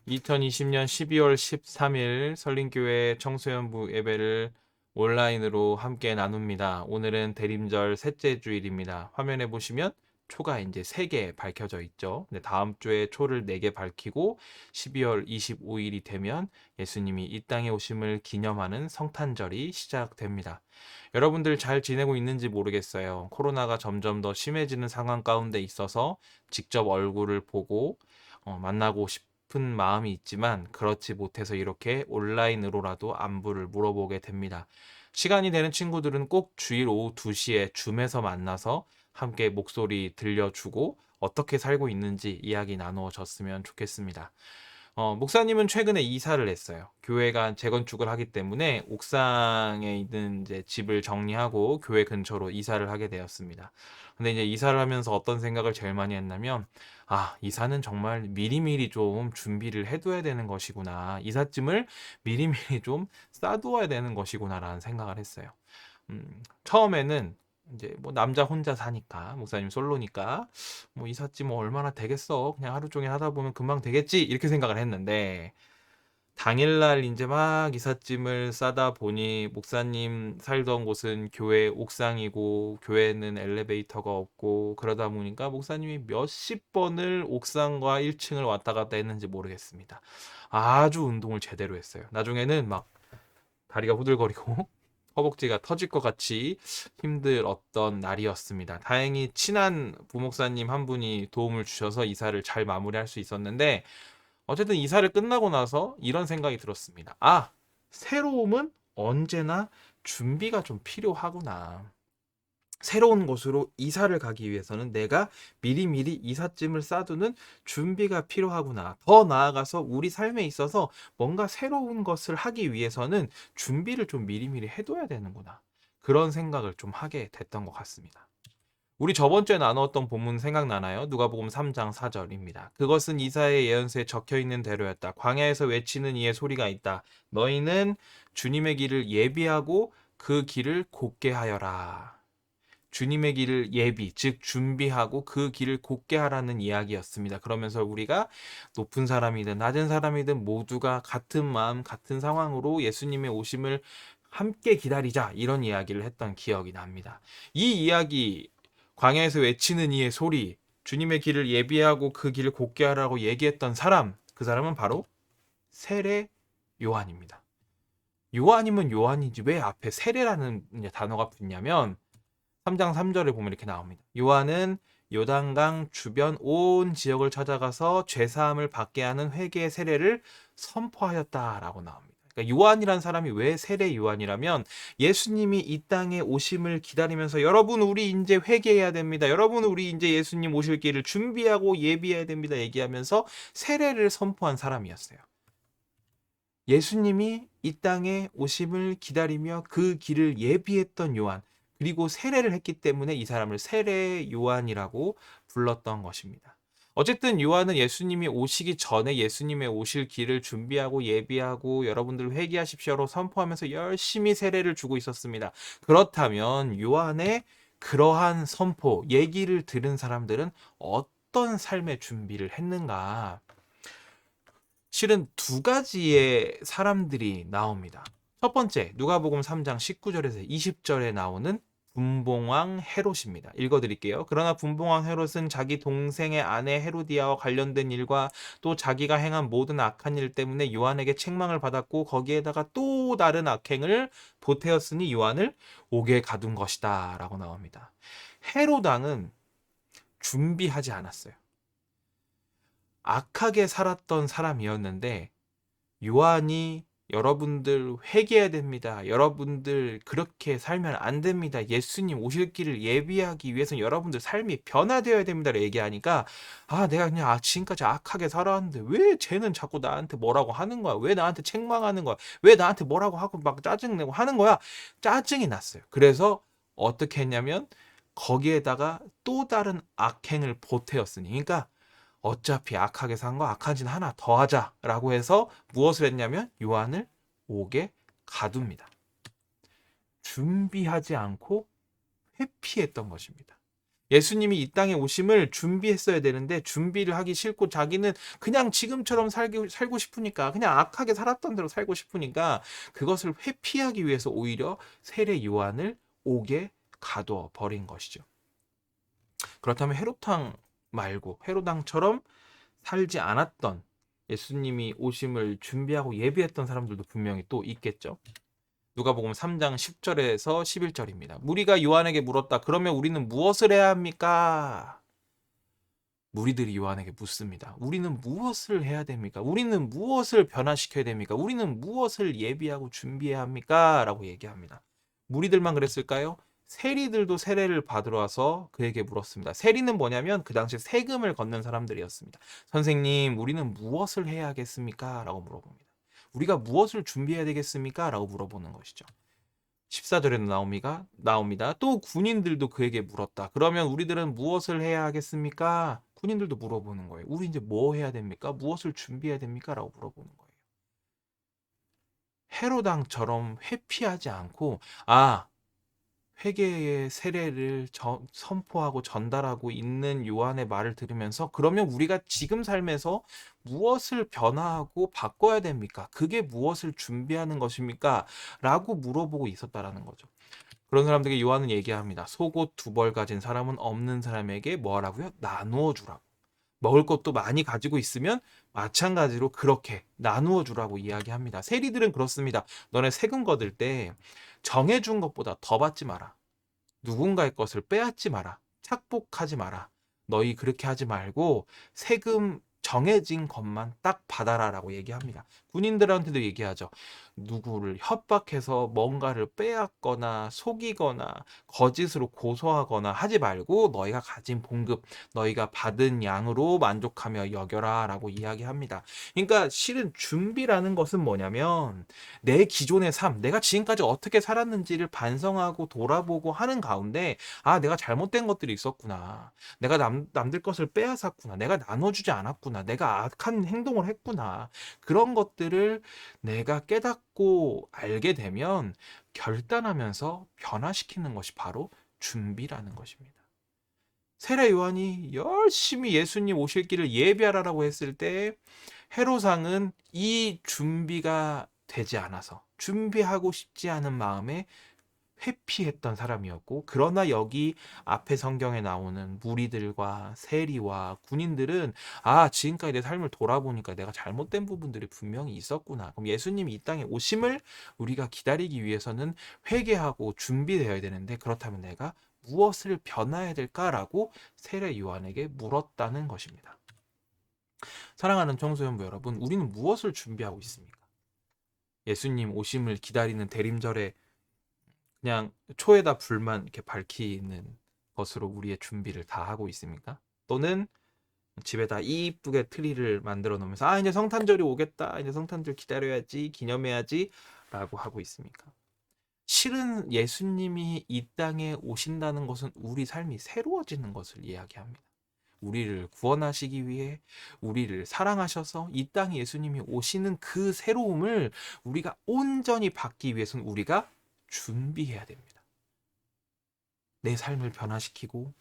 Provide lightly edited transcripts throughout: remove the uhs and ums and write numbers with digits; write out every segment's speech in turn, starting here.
2020년 12월 13일 설린교회 청소년부 예배를 온라인으로 함께 나눕니다. 오늘은 대림절 셋째 주일입니다. 화면에 보시면 초가 이제 3개 밝혀져 있죠. 근데 다음 주에 초를 4개 밝히고 12월 25일이 되면 예수님이 이 땅에 오심을 기념하는 성탄절이 시작됩니다. 여러분들 잘 지내고 있는지 모르겠어요. 코로나가 점점 더 심해지는 상황 가운데 있어서 직접 얼굴을 보고 만나고 싶은 마음이 있지만 그렇지 못해서 이렇게 온라인으로라도 안부를 물어보게 됩니다. 시간이 되는 친구들은 꼭 주일 오후 2시에 줌에서 만나서 함께 목소리 들려주고 어떻게 살고 있는지 이야기 나누어 줬으면 좋겠습니다. 목사님은 최근에 이사를 했어요. 교회가 재건축을 하기 때문에 옥상에 있는 이제 집을 정리하고 교회 근처로 이사를 하게 되었습니다. 근데 이제 이사를 하면서 어떤 생각을 제일 많이 했냐면, 이사는 정말 미리미리 좀 준비를 해둬야 되는 것이구나. 이삿짐을 미리미리 좀 싸두어야 되는 것이구나라는 생각을 했어요. 처음에는 이제 뭐 남자 혼자 사니까 목사님 솔로니까 뭐 이삿짐 뭐 얼마나 되겠어 그냥 하루 종일 하다 보면 금방 되겠지 이렇게 생각을 했는데 당일날 이제 막 이삿짐을 싸다 보니 목사님 살던 곳은 교회 옥상이고 교회는 엘리베이터가 없고 그러다 보니까 목사님이 몇십 번을 옥상과 1층을 왔다 갔다 했는지 모르겠습니다. 아주 운동을 제대로 했어요. 나중에는 막 다리가 후들거리고 허벅지가 터질 것 같이 힘들었던 날이었습니다. 다행히 친한 부목사님 한 분이 도움을 주셔서 이사를 잘 마무리할 수 있었는데 어쨌든 이사를 끝나고 나서 이런 생각이 들었습니다. 새로움은 언제나 준비가 좀 필요하구나. 새로운 곳으로 이사를 가기 위해서는 내가 미리미리 이삿짐을 싸두는 준비가 필요하구나. 더 나아가서 우리 삶에 있어서 뭔가 새로운 것을 하기 위해서는 준비를 좀 미리미리 해둬야 되는구나. 그런 생각을 좀 하게 됐던 것 같습니다. 우리 저번 주에 나눴던 본문 생각나나요? 누가복음 3장 4절입니다. 그것은 이사야의 예언서에 적혀 있는 대로였다. 광야에서 외치는 이의 소리가 있다. 너희는 주님의 길을 예비하고 그 길을 곧게 하여라. 주님의 길을 예비, 즉 준비하고 그 길을 곧게 하라는 이야기였습니다. 그러면서 우리가 높은 사람이든 낮은 사람이든 모두가 같은 마음, 같은 상황으로 예수님의 오심을 함께 기다리자 이런 이야기를 했던 기억이 납니다. 이 이야기, 광야에서 외치는 이의 소리, 주님의 길을 예비하고 그 길을 곧게 하라고 얘기했던 사람, 그 사람은 바로 세례 요한입니다. 요한이면 요한이지 왜 앞에 세례라는 단어가 붙냐면 3장 3절에 보면 이렇게 나옵니다. 요한은 요단강 주변 온 지역을 찾아가서 죄사함을 받게 하는 회개의 세례를 선포하였다라고 나옵니다. 그러니까 요한이란 사람이 왜 세례 요한이라면 예수님이 이 땅에 오심을 기다리면서 여러분 우리 이제 회개해야 됩니다. 여러분 우리 이제 예수님 오실 길을 준비하고 예비해야 됩니다. 얘기하면서 세례를 선포한 사람이었어요. 예수님이 이 땅에 오심을 기다리며 그 길을 예비했던 요한, 그리고 세례를 했기 때문에 이 사람을 세례 요한이라고 불렀던 것입니다. 어쨌든 요한은 예수님이 오시기 전에 예수님의 오실 길을 준비하고 예비하고 여러분들 회개하십시오로 선포하면서 열심히 세례를 주고 있었습니다. 그렇다면 요한의 그러한 선포, 얘기를 들은 사람들은 어떤 삶의 준비를 했는가? 실은 두 가지의 사람들이 나옵니다. 첫 번째, 누가복음 3장 19절에서 20절에 나오는 분봉왕 헤롯입니다. 읽어드릴게요. 그러나 분봉왕 헤롯은 자기 동생의 아내 헤로디아와 관련된 일과 또 자기가 행한 모든 악한 일 때문에 요한에게 책망을 받았고 거기에다가 또 다른 악행을 보태었으니 요한을 옥에 가둔 것이다 라고 나옵니다. 헤롯 왕은 준비하지 않았어요. 악하게 살았던 사람이었는데 요한이 여러분들 회개해야 됩니다. 여러분들 그렇게 살면 안 됩니다. 예수님 오실 길을 예비하기 위해서는 여러분들 삶이 변화되어야 됩니다. 얘기하니까 내가 그냥 지금까지 악하게 살아왔는데 왜 쟤는 자꾸 나한테 뭐라고 하는 거야? 왜 나한테 책망하는 거야? 왜 나한테 뭐라고 하고 막 짜증내고 하는 거야? 짜증이 났어요. 그래서 어떻게 했냐면 거기에다가 또 다른 악행을 보태었으니 그러니까 어차피 악하게 산 거 악한 짓 하나 더 하자라고 해서 무엇을 했냐면 요한을 옥에 가둡니다. 준비하지 않고 회피했던 것입니다. 예수님이 이 땅에 오심을 준비했어야 되는데 준비를 하기 싫고 자기는 그냥 지금처럼 살고 싶으니까 그냥 악하게 살았던 대로 살고 싶으니까 그것을 회피하기 위해서 오히려 세례 요한을 옥에 가둬 버린 것이죠. 그렇다면 헤롯왕 말고 헤롯왕처럼 살지 않았던 예수님이 오심을 준비하고 예비했던 사람들도 분명히 또 있겠죠. 누가복음 3장 10절에서 11절입니다. 무리가 요한에게 물었다. 그러면 우리는 무엇을 해야 합니까? 무리들이 요한에게 묻습니다. 우리는 무엇을 해야 됩니까? 우리는 무엇을 변화시켜야 됩니까? 우리는 무엇을 예비하고 준비해야 합니까? 라고 얘기합니다. 무리들만 그랬을까요? 세리들도 세례를 받으러 와서 그에게 물었습니다. 세리는 뭐냐면 그 당시 세금을 걷는 사람들이었습니다. 선생님, 우리는 무엇을 해야 하겠습니까? 라고 물어봅니다. 우리가 무엇을 준비해야 되겠습니까? 라고 물어보는 것이죠. 14절에도 나옵니다. 또 군인들도 그에게 물었다. 그러면 우리들은 무엇을 해야 하겠습니까? 군인들도 물어보는 거예요. 우리 이제 뭐 해야 됩니까? 무엇을 준비해야 됩니까? 라고 물어보는 거예요. 헤로당처럼 회피하지 않고 회개의 세례를 선포하고 전달하고 있는 요한의 말을 들으면서 그러면 우리가 지금 삶에서 무엇을 변화하고 바꿔야 됩니까? 그게 무엇을 준비하는 것입니까? 라고 물어보고 있었다라는 거죠. 그런 사람들에게 요한은 얘기합니다. 속옷 2벌 가진 사람은 없는 사람에게 뭐 하라고요? 나누어 주라고. 먹을 것도 많이 가지고 있으면 마찬가지로 그렇게 나누어 주라고 이야기합니다. 세리들은 그렇습니다. 너네 세금 거둘 때 정해준 것보다 더 받지 마라. 누군가의 것을 빼앗지 마라. 착복하지 마라. 너희 그렇게 하지 말고 세금 정해진 것만 딱 받아라라고 얘기합니다. 군인들한테도 얘기하죠. 누구를 협박해서 뭔가를 빼앗거나 속이거나 거짓으로 고소하거나 하지 말고 너희가 가진 봉급, 너희가 받은 양으로 만족하며 여겨라라고 이야기합니다. 그러니까 실은 준비라는 것은 뭐냐면 내 기존의 삶, 내가 지금까지 어떻게 살았는지를 반성하고 돌아보고 하는 가운데 내가 잘못된 것들이 있었구나. 내가 남들 것을 빼앗았구나. 내가 나눠주지 않았구나. 내가 악한 행동을 했구나. 그런 것들을 내가 깨닫고 알게 되면 결단하면서 변화시키는 것이 바로 준비라는 것입니다. 세례 요한이 열심히 예수님 오실 길을 예비하라고 했을 때 헤롯왕은 이 준비가 되지 않아서 준비하고 싶지 않은 마음에 회피했던 사람이었고, 그러나 여기 앞에 성경에 나오는 무리들과 세리와 군인들은 지금까지 내 삶을 돌아보니까 내가 잘못된 부분들이 분명히 있었구나. 그럼 예수님이 이 땅에 오심을 우리가 기다리기 위해서는 회개하고 준비되어야 되는데, 그렇다면 내가 무엇을 변화해야 될까라고 세례 요한에게 물었다는 것입니다. 사랑하는 청소년부 여러분, 우리는 무엇을 준비하고 있습니까? 예수님 오심을 기다리는 대림절에 그냥 초에다 불만 이렇게 밝히는 것으로 우리의 준비를 다 하고 있습니까? 또는 집에다 이쁘게 트리를 만들어 놓으면서 이제 성탄절이 오겠다. 이제 성탄절 기다려야지, 기념해야지 라고 하고 있습니까? 실은 예수님이 이 땅에 오신다는 것은 우리 삶이 새로워지는 것을 이야기합니다. 우리를 구원하시기 위해 우리를 사랑하셔서 이 땅에 예수님이 오시는 그 새로움을 우리가 온전히 받기 위해서는 우리가 준비해야 됩니다. 내 삶을 변화시키고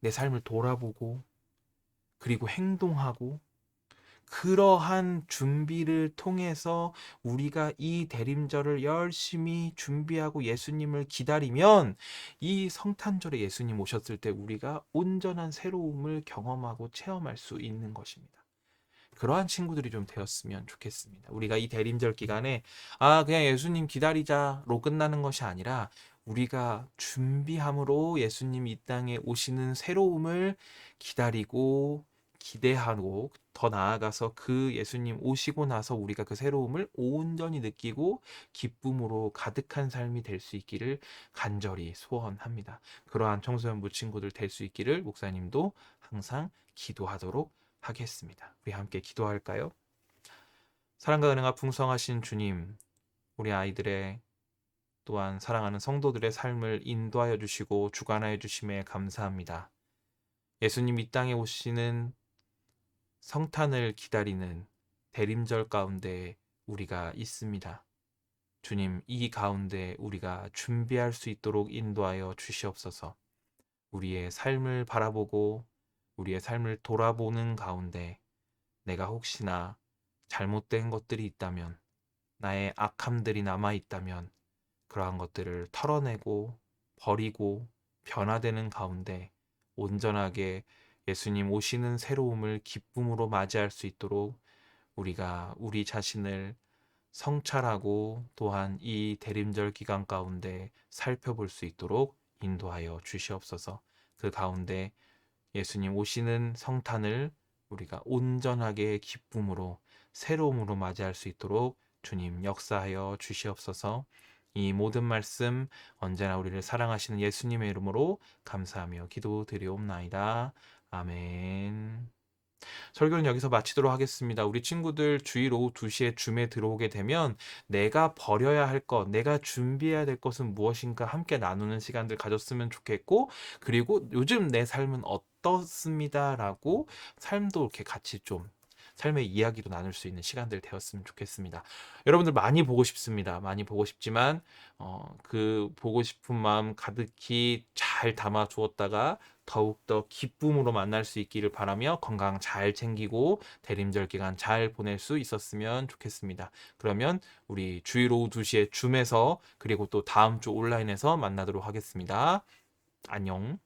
내 삶을 돌아보고 그리고 행동하고 그러한 준비를 통해서 우리가 이 대림절을 열심히 준비하고 예수님을 기다리면 이 성탄절에 예수님 오셨을 때 우리가 온전한 새로움을 경험하고 체험할 수 있는 것입니다. 그러한 친구들이 좀 되었으면 좋겠습니다. 우리가 이 대림절 기간에 그냥 예수님 기다리자로 끝나는 것이 아니라 우리가 준비함으로 예수님 이 땅에 오시는 새로움을 기다리고 기대하고 더 나아가서 그 예수님 오시고 나서 우리가 그 새로움을 온전히 느끼고 기쁨으로 가득한 삶이 될 수 있기를 간절히 소원합니다. 그러한 청소년부 친구들 될 수 있기를 목사님도 항상 기도하도록 하겠습니다. 우리 함께 기도할까요? 사랑과 은혜가 풍성하신 주님, 우리 아이들의 또한 사랑하는 성도들의 삶을 인도하여 주시고 주관하여 주심에 감사합니다. 예수님 이 땅에 오시는 성탄을 기다리는 대림절 가운데 우리가 있습니다. 주님, 이 가운데 우리가 준비할 수 있도록 인도하여 주시옵소서. 우리의 삶을 바라보고 우리의 삶을 돌아보는 가운데 내가 혹시나 잘못된 것들이 있다면, 나의 악함들이 남아 있다면 그러한 것들을 털어내고 버리고 변화되는 가운데 온전하게 예수님 오시는 새로움을 기쁨으로 맞이할 수 있도록 우리가 우리 자신을 성찰하고 또한 이 대림절 기간 가운데 살펴볼 수 있도록 인도하여 주시옵소서. 그 가운데 예수님 오시는 성탄을 우리가 온전하게 기쁨으로 새로움으로 맞이할 수 있도록 주님 역사하여 주시옵소서. 이 모든 말씀 언제나 우리를 사랑하시는 예수님의 이름으로 감사하며 기도드리옵나이다. 아멘. 설교는 여기서 마치도록 하겠습니다. 우리 친구들 주일 오후 2시에 줌에 들어오게 되면 내가 버려야 할 것, 내가 준비해야 될 것은 무엇인가 함께 나누는 시간들 가졌으면 좋겠고, 그리고 요즘 내 삶은 어떻습니다라고 삶도 이렇게 같이 좀 삶의 이야기도 나눌 수 있는 시간들 되었으면 좋겠습니다. 여러분들 많이 보고 싶습니다. 많이 보고 싶지만 그 보고 싶은 마음 가득히 잘 담아 주었다가 더욱더 기쁨으로 만날 수 있기를 바라며 건강 잘 챙기고 대림절 기간 잘 보낼 수 있었으면 좋겠습니다. 그러면 우리 주일 오후 2시에 줌에서 그리고 또 다음 주 온라인에서 만나도록 하겠습니다. 안녕.